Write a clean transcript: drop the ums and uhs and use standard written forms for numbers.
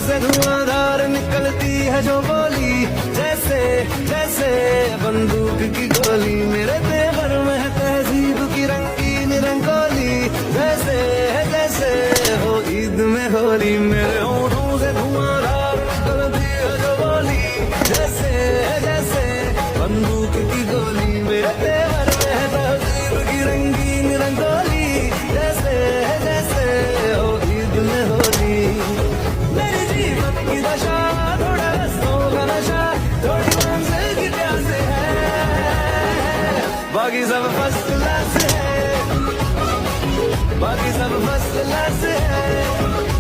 से धुआंधार निकलती है जो बोली, जैसे जैसे बंदूक की गोली। मेरे तेवर में है तहजीब की रंगीन रंगोली, जैसे जैसे हो ईद में होली। मेरे होठों से धुआंधार निकलती है जो बोली, जैसे जैसे बंदूक की गोली। मेरे तेवर में है तहजीब की रंगीन रंगोली, जैसे जैसे हो ईद में होली। मेरी जीवन की दशा थोड़ा रस्तों का नशा, थोड़ी मंजिल की प्यास है, बाकी सब फर्स्ट क्लास है, बाकी सब फर्स्ट क्लास है।